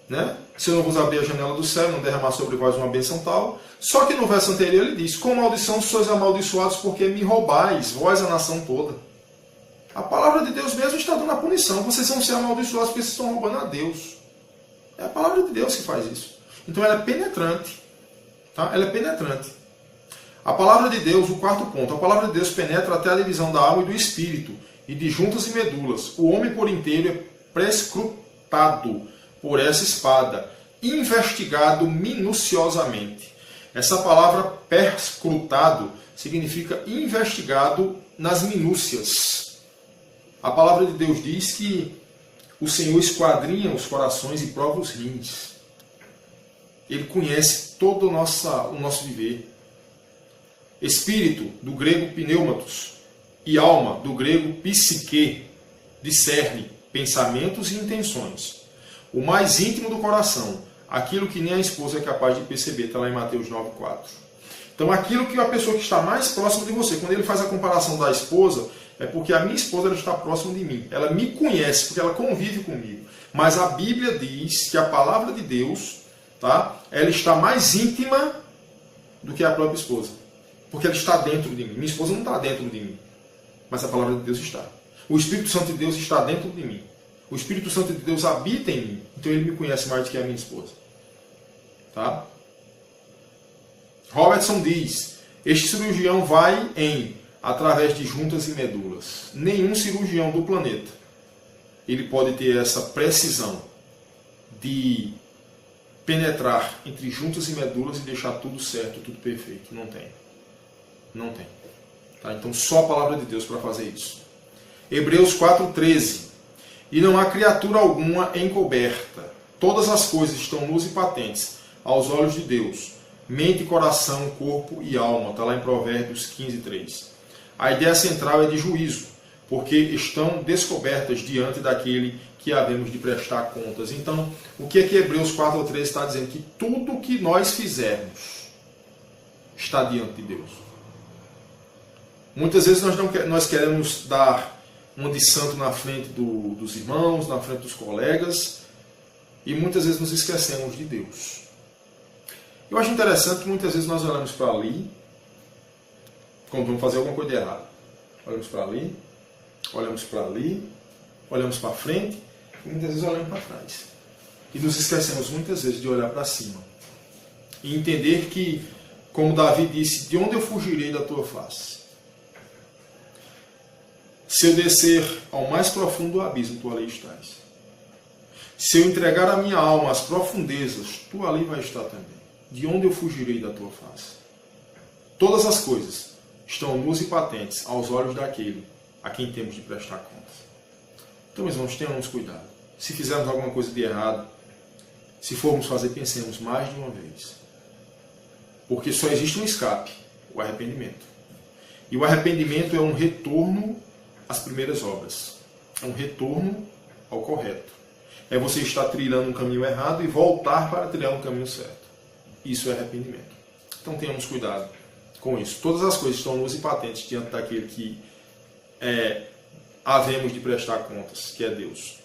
Né? Se eu não vos abrir a janela do céu, não derramar sobre vós uma bênção tal. Só que no verso anterior ele diz, com maldição sois amaldiçoados porque me roubais, vós a nação toda. A palavra de Deus mesmo está dando a punição. Vocês vão ser amaldiçoados porque vocês estão roubando a Deus. É a palavra de Deus que faz isso. Então ela é penetrante. Tá? Ela é penetrante. A palavra de Deus, o quarto ponto, a palavra de Deus penetra até a divisão da alma e do espírito, e de juntas e medulas. O homem por inteiro é prescrutado por essa espada, investigado minuciosamente. Essa palavra perscrutado significa investigado nas minúcias. A palavra de Deus diz que o Senhor esquadrinha os corações e prova os rins. Ele conhece todo o nosso viver. Espírito, do grego pneumatos, e alma, do grego psique, discerne pensamentos e intenções. O mais íntimo do coração, aquilo que nem a esposa é capaz de perceber, está lá em Mateus 9,4. Então aquilo que a pessoa que está mais próxima de você, quando ele faz a comparação da esposa, é porque a minha esposa ela está próxima de mim. Ela me conhece, porque ela convive comigo. Mas a Bíblia diz que a palavra de Deus, tá, ela está mais íntima do que a própria esposa. Porque ela está dentro de mim. Minha esposa não está dentro de mim. Mas a palavra de Deus está. O Espírito Santo de Deus está dentro de mim. O Espírito Santo de Deus habita em mim. Então ele me conhece mais do que a minha esposa. Tá? Robertson diz, este cirurgião vai através de juntas e medulas. Nenhum cirurgião do planeta ele pode ter essa precisão de penetrar entre juntas e medulas e deixar tudo certo, tudo perfeito. Não tem. Não tem. Tá? Então só a palavra de Deus para fazer isso. Hebreus 4,13. E não há criatura alguma encoberta. Todas as coisas estão nus e patentes aos olhos de Deus. Mente, coração, corpo e alma. Está lá em Provérbios 15,3. A ideia central é de juízo, porque estão descobertas diante daquele que havemos de prestar contas. Então, o que é que Hebreus 4,13 está dizendo? Que tudo que nós fizermos está diante de Deus. Muitas vezes nós queremos dar uma de santo na frente dos irmãos, na frente dos colegas, e muitas vezes nos esquecemos de Deus. Eu acho interessante que muitas vezes nós olhamos para ali, quando vamos fazer alguma coisa de errado. Olhamos para ali, olhamos para ali, olhamos para frente, e muitas vezes olhamos para trás. E nos esquecemos muitas vezes de olhar para cima. E entender que, como Davi disse, de onde eu fugirei da tua face? Se eu descer ao mais profundo do abismo, tu ali estás. Se eu entregar a minha alma às profundezas, tu ali vai estar também. De onde eu fugirei da tua face? Todas as coisas estão nus e patentes aos olhos daquele a quem temos de prestar contas. Então, meus irmãos, tenhamos cuidado. Se fizermos alguma coisa de errado, se formos fazer, pensemos mais de uma vez. Porque só existe um escape, o arrependimento. E o arrependimento é um retorno às primeiras obras. É um retorno ao correto. É você estar trilhando um caminho errado e voltar para trilhar um caminho certo. Isso é arrependimento. Então tenhamos cuidado com isso. Todas as coisas estão nus e patentes diante daquele que havemos de prestar contas, que é Deus.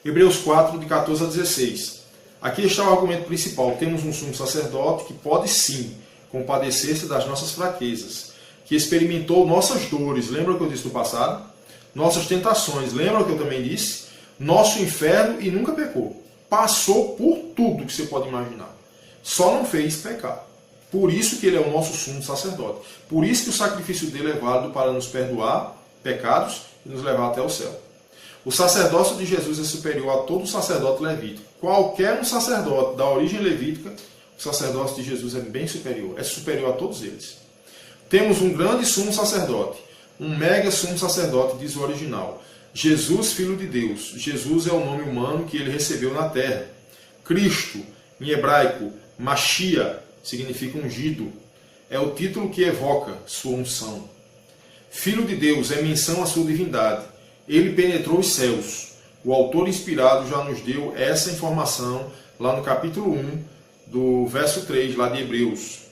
Hebreus 4, de 14 a 16. Aqui está o argumento principal. Temos um sumo sacerdote que pode sim compadecer-se das nossas fraquezas, que experimentou nossas dores, lembra o que eu disse no passado? Nossas tentações, lembra o que eu também disse? Nosso inferno e nunca pecou. Passou por tudo que você pode imaginar. Só não fez pecar. Por isso que ele é o nosso sumo sacerdote. Por isso que o sacrifício dele é válido para nos perdoar pecados e nos levar até o céu. O sacerdócio de Jesus é superior a todo sacerdote levítico. Qualquer um sacerdote da origem levítica, o sacerdócio de Jesus é bem superior. É superior a todos eles. Temos um grande sumo sacerdote, um mega sumo sacerdote, diz o original. Jesus, Filho de Deus. Jesus é o nome humano que ele recebeu na terra. Cristo, em hebraico, Mashiach, significa ungido. É o título que evoca sua unção. Filho de Deus é menção à sua divindade. Ele penetrou os céus. O autor inspirado já nos deu essa informação lá no capítulo 1, do verso 3, lá de Hebreus.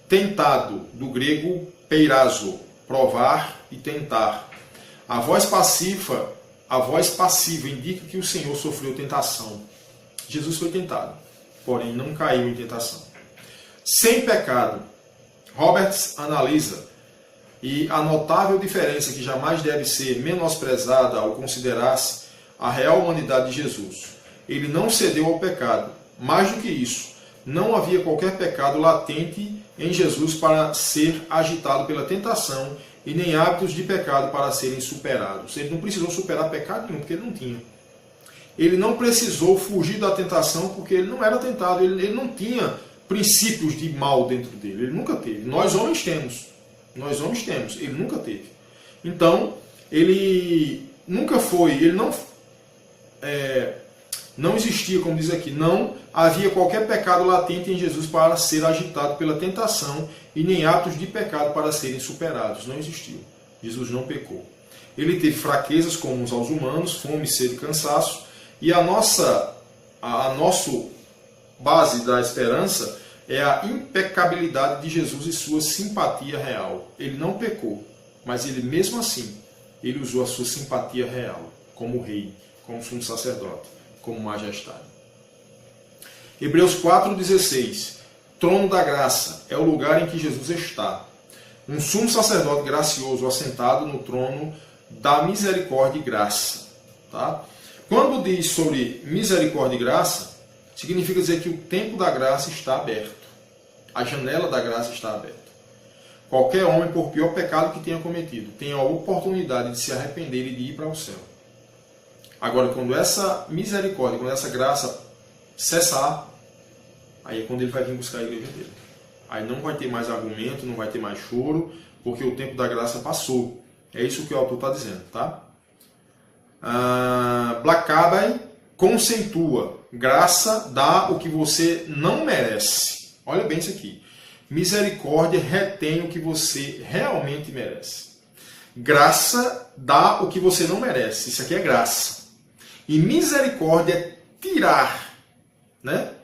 Tentado, do grego peirazo, provar e tentar. A voz passiva indica que o Senhor sofreu tentação. Jesus foi tentado, porém não caiu em tentação. Sem pecado. Roberts analisa, e a notável diferença que jamais deve ser menosprezada ao considerar-se a real humanidade de Jesus. Ele não cedeu ao pecado. Mais do que isso, não havia qualquer pecado latente em Jesus para ser agitado pela tentação e nem hábitos de pecado para serem superados. Ele não precisou superar pecado nenhum, porque ele não tinha. Ele não precisou fugir da tentação, porque ele não era tentado. Ele não tinha princípios de mal dentro dele. Ele nunca teve. Nós homens temos. Ele nunca teve. Então, ele nunca foi, ele não existia, como diz aqui, não havia qualquer pecado latente em Jesus para ser agitado pela tentação e nem atos de pecado para serem superados. Não existiu. Jesus não pecou. Ele teve fraquezas comuns aos humanos, fome, sede e cansaço, e a nossa base da esperança é a impecabilidade de Jesus e sua simpatia real. Ele não pecou, mas ele mesmo assim, ele usou a sua simpatia real, como rei, como sumo sacerdote, como majestade. Hebreus 4,16. Trono da graça é o lugar em que Jesus está. Um sumo sacerdote gracioso assentado no trono da misericórdia e graça. Tá? Quando diz sobre misericórdia e graça, significa dizer que o tempo da graça está aberto. A janela da graça está aberta. Qualquer homem, por pior pecado que tenha cometido, tem a oportunidade de se arrepender e de ir para o céu. Agora, quando essa misericórdia, quando essa graça cessar, aí é quando ele vai vir buscar a igreja dele. Aí não vai ter mais argumento, não vai ter mais choro, porque o tempo da graça passou. É isso que o autor está dizendo, tá? Blackaby concentua. Graça dá o que você não merece. Olha bem isso aqui. Misericórdia retém o que você realmente merece. Graça dá o que você não merece. Isso aqui é graça. E misericórdia é tirar, né?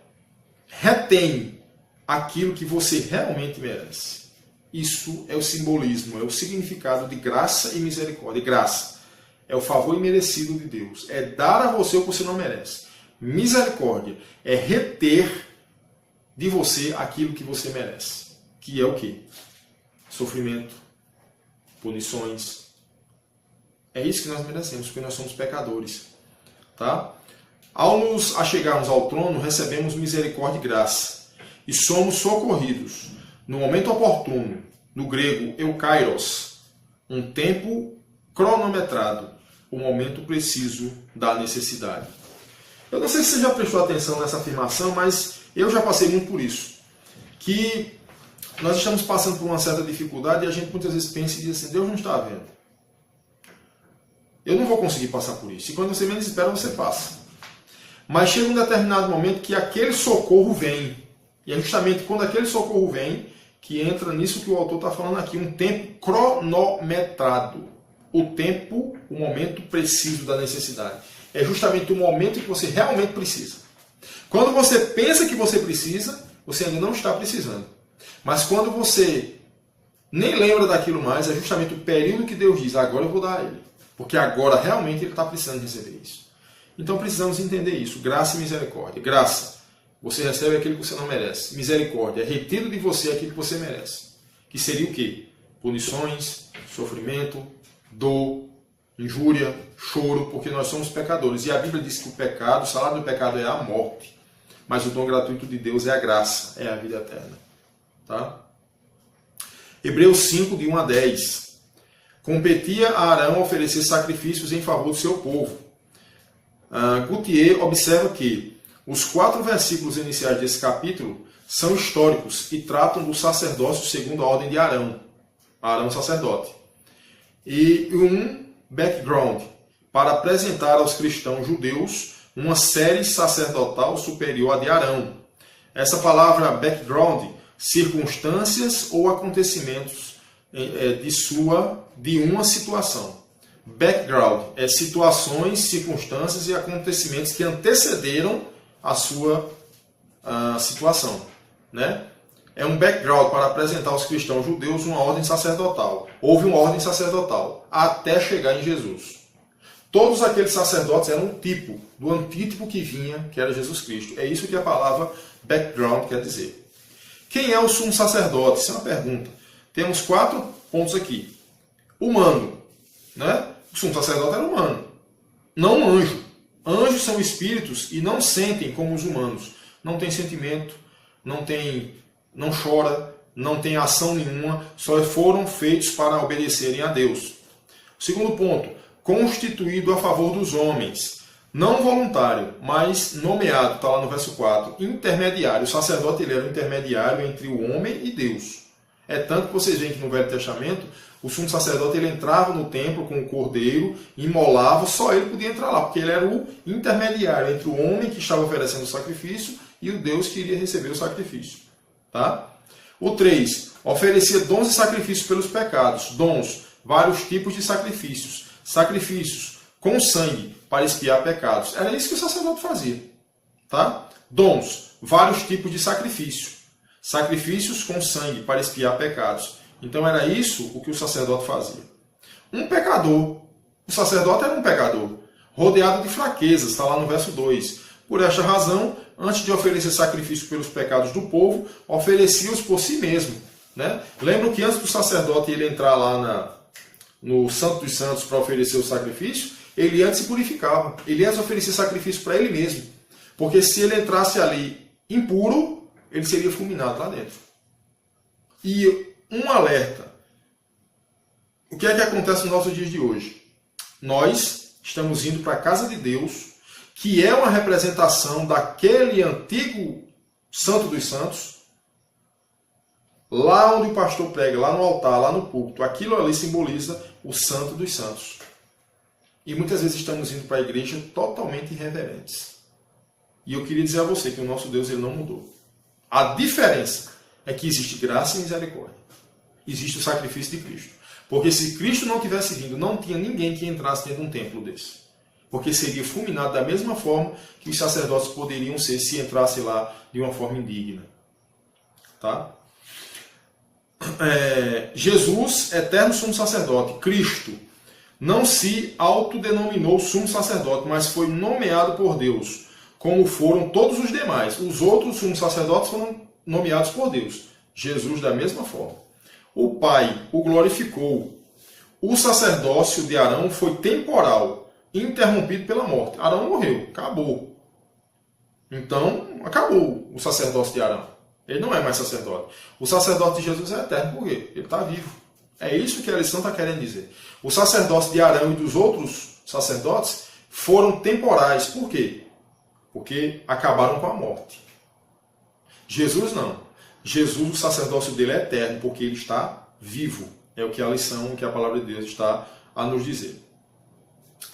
Retém aquilo que você realmente merece. Isso é o simbolismo, é o significado de graça e misericórdia. Graça é o favor imerecido de Deus. É dar a você o que você não merece. Misericórdia é reter de você aquilo que você merece. Que é o quê? Sofrimento, punições. É isso que nós merecemos, porque nós somos pecadores. Tá? Ao nos achegarmos ao trono, recebemos misericórdia e graça. E somos socorridos no momento oportuno, no grego eukairos, um tempo cronometrado, o momento preciso da necessidade. Eu não sei se você já prestou atenção nessa afirmação, mas eu já passei muito por isso. Que nós estamos passando por uma certa dificuldade e a gente muitas vezes pensa e diz assim, Deus não está vendo. Eu não vou conseguir passar por isso. E quando você menos espera, você passa. Mas chega um determinado momento que aquele socorro vem. E é justamente quando aquele socorro vem que entra nisso que o autor está falando aqui. Um tempo cronometrado. O tempo, o momento preciso da necessidade. É justamente o momento que você realmente precisa. Quando você pensa que você precisa, você ainda não está precisando. Mas quando você nem lembra daquilo mais, é justamente o período que Deus diz, agora eu vou dar a ele. Porque agora realmente ele está precisando receber isso. Então precisamos entender isso. Graça e misericórdia. Graça, você recebe aquilo que você não merece. Misericórdia, é retido de você aquilo que você merece. Que seria o quê? Punições, sofrimento, dor, injúria, choro, porque nós somos pecadores. E a Bíblia diz que o pecado, o salário do pecado é a morte. Mas o dom gratuito de Deus é a graça, é a vida eterna. Tá? Hebreus 5, de 1 a 10. Competia a Arão oferecer sacrifícios em favor do seu povo. Gautier observa que os 4 versículos iniciais desse capítulo são históricos e tratam do sacerdócio segundo a ordem de Arão. Arão sacerdote. E um background para apresentar aos cristãos judeus uma série sacerdotal superior à de Arão. Essa palavra background, circunstâncias ou acontecimentos de uma situação. Background é situações, circunstâncias e acontecimentos que antecederam a sua situação, né? É um background para apresentar aos cristãos judeus uma ordem sacerdotal. Houve uma ordem sacerdotal até chegar em Jesus. Todos aqueles sacerdotes eram um tipo do antítipo que vinha, que era Jesus Cristo. É isso que a palavra background quer dizer. Quem é o sumo sacerdote? Isso é uma pergunta. Temos 4 pontos aqui. Humano, né? O sumo sacerdote era humano, não um anjo. Anjos são espíritos e não sentem como os humanos. Não tem sentimento, não chora, não tem ação nenhuma, só foram feitos para obedecerem a Deus. Segundo ponto, constituído a favor dos homens. Não voluntário, mas nomeado, está lá no verso 4, intermediário. O sacerdote ele era o intermediário entre o homem e Deus. É tanto que vocês veem que no Velho Testamento, o sumo sacerdote ele entrava no templo com o cordeiro, imolava, só ele podia entrar lá, porque ele era o intermediário entre o homem que estava oferecendo o sacrifício e o Deus que iria receber o sacrifício. Tá? O 3, oferecia dons e sacrifícios pelos pecados. Dons, vários tipos de sacrifícios. Sacrifícios com sangue para expiar pecados. Era isso que o sacerdote fazia. Tá? Dons, vários tipos de sacrifício. Sacrifícios com sangue para expiar pecados. Então era isso o que o sacerdote fazia. Um pecador. O sacerdote era um pecador, rodeado de fraquezas, está lá no verso 2. Por esta razão, antes de oferecer sacrifício pelos pecados do povo, oferecia-os por si mesmo. Né? Lembram que antes do sacerdote ele entrar lá no Santo dos Santos para oferecer o sacrifício, ele antes se purificava. Ele antes oferecia sacrifício para ele mesmo. Porque se ele entrasse ali impuro, ele seria fulminado lá dentro. E um alerta. O que é que acontece nos nossos dias de hoje? Nós estamos indo para a casa de Deus, que é uma representação daquele antigo Santo dos Santos, lá onde o pastor prega, lá no altar, lá no púlpito. Aquilo ali simboliza o Santo dos Santos. E muitas vezes estamos indo para a igreja totalmente irreverentes. E eu queria dizer a você que o nosso Deus ele não mudou. A diferença é que existe graça e misericórdia. Existe o sacrifício de Cristo. Porque se Cristo não tivesse vindo, não tinha ninguém que entrasse dentro de um templo desse. Porque seria fulminado da mesma forma que os sacerdotes poderiam ser se entrasse lá de uma forma indigna. Tá? Jesus, eterno sumo sacerdote, Cristo, não se autodenominou sumo sacerdote, mas foi nomeado por Deus, como foram todos os demais. Os outros sumos sacerdotes foram nomeados por Deus. Jesus da mesma forma. O Pai o glorificou. O sacerdócio de Arão foi temporal, interrompido pela morte. Arão morreu, acabou. Então, acabou o sacerdócio de Arão. Ele não é mais sacerdote. O sacerdote de Jesus é eterno, por quê? Ele está vivo. É isso que a lição está querendo dizer. O sacerdócio de Arão e dos outros sacerdotes foram temporais. Por quê? Porque acabaram com a morte. Jesus não. Jesus, o sacerdócio dele é eterno, porque ele está vivo. É o que a lição, que a palavra de Deus está a nos dizer.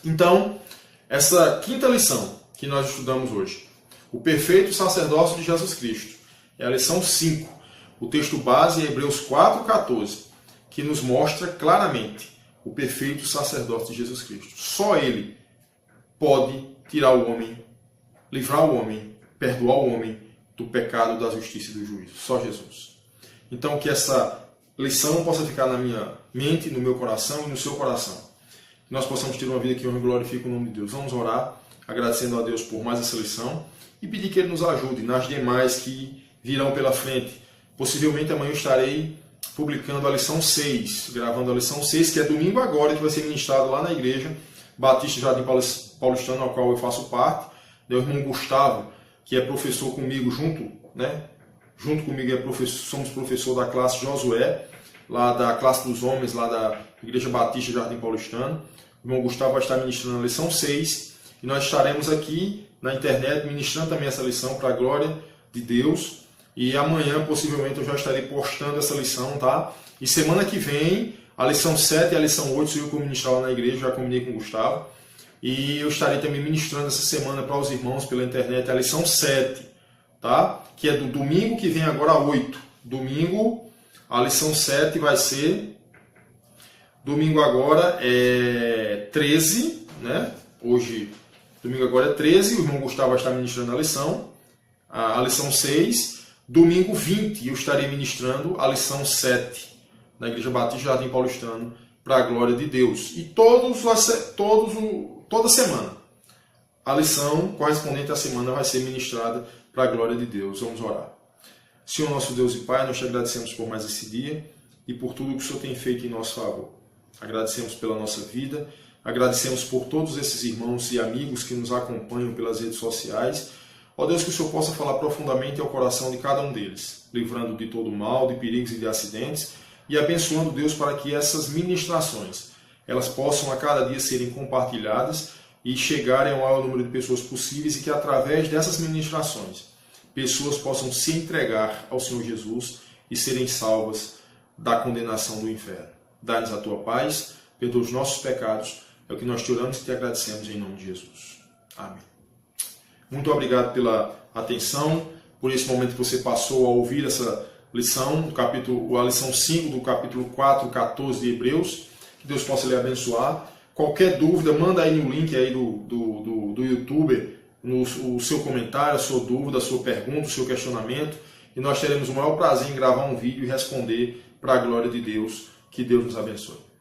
Então, essa quinta lição que nós estudamos hoje, o perfeito sacerdócio de Jesus Cristo, é a lição 5. O texto base é Hebreus 4,14, que nos mostra claramente o perfeito sacerdócio de Jesus Cristo. Só ele pode tirar o homem, livrar o homem, perdoar o homem do pecado, da justiça e do juízo. Só Jesus. Então, que essa lição possa ficar na minha mente, no meu coração e no seu coração. Que nós possamos ter uma vida que honre e glorifique o nome de Deus. Vamos orar, agradecendo a Deus por mais essa lição e pedir que Ele nos ajude nas demais que virão pela frente. Possivelmente amanhã eu estarei publicando a lição 6, gravando a lição 6, que é domingo agora, que vai ser ministrado lá na igreja Batista Jardim Paulistano, ao qual eu faço parte. O irmão Gustavo, que é professor comigo junto comigo somos professor da classe Josué, lá da classe dos homens, lá da Igreja Batista Jardim Paulistano. O irmão Gustavo vai estar ministrando a lição 6, e nós estaremos aqui na internet ministrando também essa lição para a glória de Deus. E amanhã, possivelmente, eu já estarei postando essa lição, tá? E semana que vem, a lição 7 e a lição 8 sou eu que vou ministrar lá na igreja, já combinei com o Gustavo. E eu estarei também ministrando essa semana para os irmãos pela internet a lição 7, tá? Que é do domingo que vem agora 8. Domingo, a lição 7 vai ser... Domingo agora é 13, né? Hoje, domingo agora é 13, o irmão Gustavo vai estar ministrando a lição. a lição 6. Domingo 20 eu estarei ministrando a lição 7 na Igreja Batista Jardim Paulistano, para a glória de Deus. E toda semana a lição correspondente à semana vai ser ministrada para a glória de Deus. Vamos orar. Senhor nosso Deus e Pai, nós te agradecemos por mais esse dia e por tudo que o Senhor tem feito em nosso favor. Agradecemos pela nossa vida, agradecemos por todos esses irmãos e amigos que nos acompanham pelas redes sociais. Ó Deus, que o Senhor possa falar profundamente ao coração de cada um deles, livrando de todo mal, de perigos e de acidentes, e abençoando, Deus, para que essas ministrações elas possam a cada dia serem compartilhadas e chegarem ao maior número de pessoas possíveis, e que através dessas ministrações pessoas possam se entregar ao Senhor Jesus e serem salvas da condenação do inferno. Dá-nos a tua paz, perdoa os nossos pecados, é o que nós te oramos e te agradecemos em nome de Jesus. Amém. Muito obrigado pela atenção, por esse momento que você passou a ouvir essa lição, a lição 5 do capítulo 4, 14 de Hebreus. Que Deus possa lhe abençoar. Qualquer dúvida, manda aí no link aí do YouTube o seu comentário, a sua dúvida, a sua pergunta, o seu questionamento, e nós teremos o maior prazer em gravar um vídeo e responder para a glória de Deus. Que Deus nos abençoe.